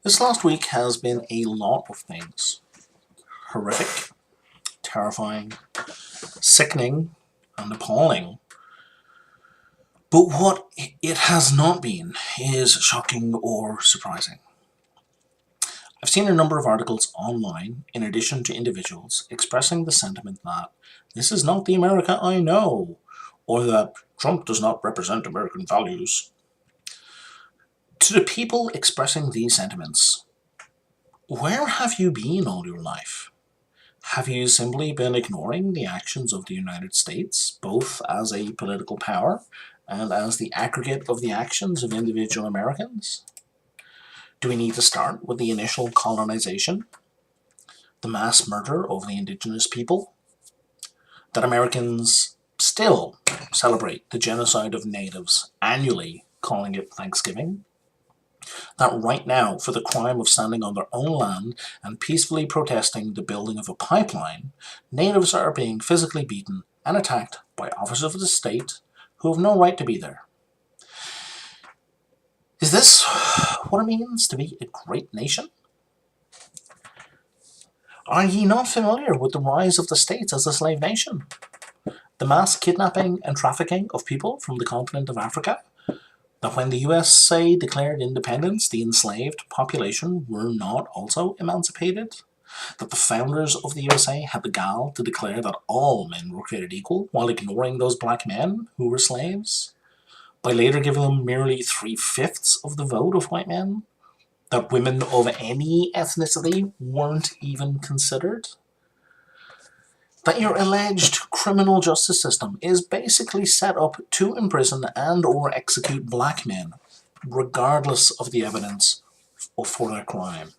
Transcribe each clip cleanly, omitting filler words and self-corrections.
This last week has been a lot of things. Horrific, terrifying, sickening, and appalling. But what it has not been is shocking or surprising. I've seen a number of articles online, in addition to individuals, expressing the sentiment that this is not the America I know, or that Trump does not represent American values. To the people expressing these sentiments, where have you been all your life? Have you simply been ignoring the actions of the United States, both as a political power and as the aggregate of the actions of individual Americans? Do we need to start with the initial colonization, the mass murder of the indigenous people, that Americans still celebrate the genocide of natives annually, calling it Thanksgiving? That right now, for the crime of standing on their own land and peacefully protesting the building of a pipeline, natives are being physically beaten and attacked by officers of the state who have no right to be there. Is this what it means to be a great nation? Are ye not familiar with the rise of the states as a slave nation? The mass kidnapping and trafficking of people from the continent of Africa? That when the USA declared independence, the enslaved population were not also emancipated? That the founders of the USA had the gall to declare that all men were created equal while ignoring those black men who were slaves? By later giving them merely 3/5 of the vote of white men? That women of any ethnicity weren't even considered? That your alleged criminal justice system is basically set up to imprison and or execute black men, regardless of the evidence for their crime.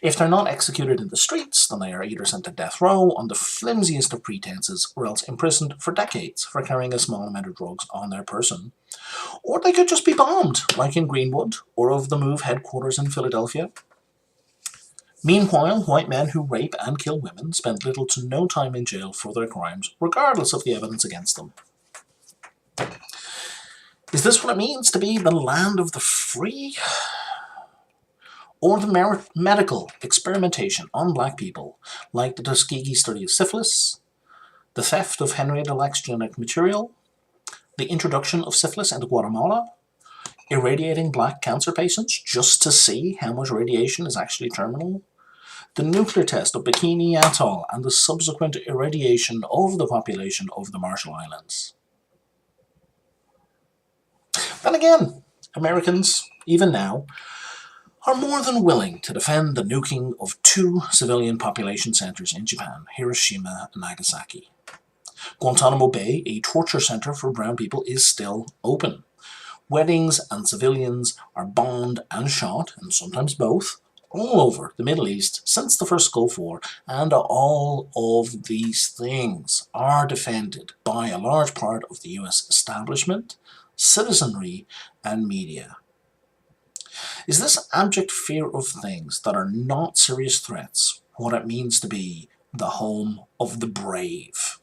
If they're not executed in the streets, then they are either sent to death row on the flimsiest of pretenses, or else imprisoned for decades for carrying a small amount of drugs on their person. Or they could just be bombed, like in Greenwood, or of the MOVE headquarters in Philadelphia. Meanwhile, white men who rape and kill women spend little to no time in jail for their crimes, regardless of the evidence against them. Is this what it means to be the land of the free? Or the medical experimentation on black people, like the Tuskegee study of syphilis, the theft of Henrietta Lack's genetic material, the introduction of syphilis into Guatemala, irradiating black cancer patients just to see how much radiation is actually terminal, the nuclear test of Bikini Atoll and the subsequent irradiation of the population of the Marshall Islands. Then again, Americans, even now, are more than willing to defend the nuking of 2 civilian population centers in Japan, Hiroshima and Nagasaki. Guantanamo Bay, a torture center for brown people, is still open. Weddings and civilians are bombed and shot, and sometimes both, all over the Middle East since the first Gulf War, and all of these things are defended by a large part of the US establishment, citizenry, and media. Is this abject fear of things that are not serious threats what it means to be the home of the brave?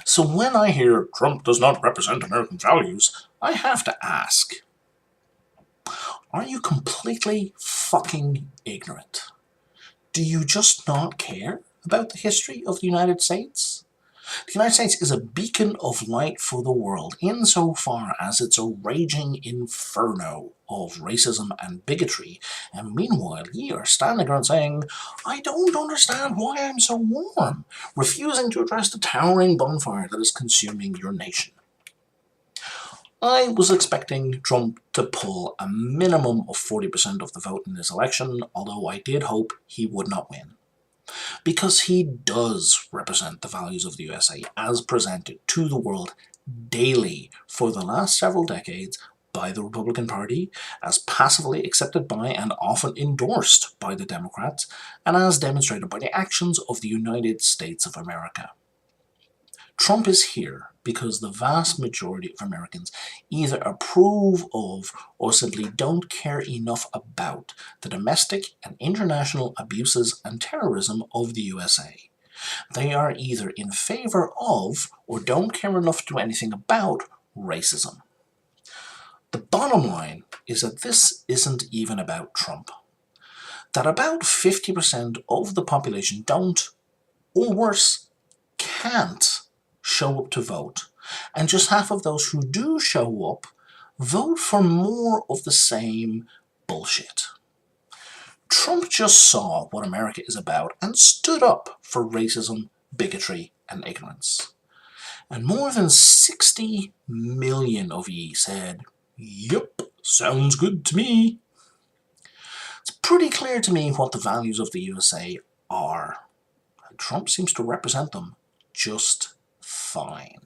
So when I hear Trump does not represent American values, I have to ask, are you completely fucking ignorant? Do you just not care about the history of the United States? The United States is a beacon of light for the world insofar as it's a raging inferno of racism and bigotry, and meanwhile ye are standing around saying, I don't understand why I'm so warm, refusing to address the towering bonfire that is consuming your nation. I was expecting Trump to pull a minimum of 40% of the vote in this election, although I did hope he would not win. Because he does represent the values of the USA as presented to the world daily for the last several decades by the Republican Party, as passively accepted by and often endorsed by the Democrats, and as demonstrated by the actions of the United States of America. Trump is here because the vast majority of Americans either approve of or simply don't care enough about the domestic and international abuses and terrorism of the USA. They are either in favor of or don't care enough to do anything about racism. The bottom line is that this isn't even about Trump. That about 50% of the population don't, or worse, can't show up to vote. And just half of those who do show up vote for more of the same bullshit. Trump just saw what America is about and stood up for racism, bigotry, and ignorance. And more than 60 million of ye said, "Yup, sounds good to me." It's pretty clear to me what the values of the USA are. Trump seems to represent them just fine.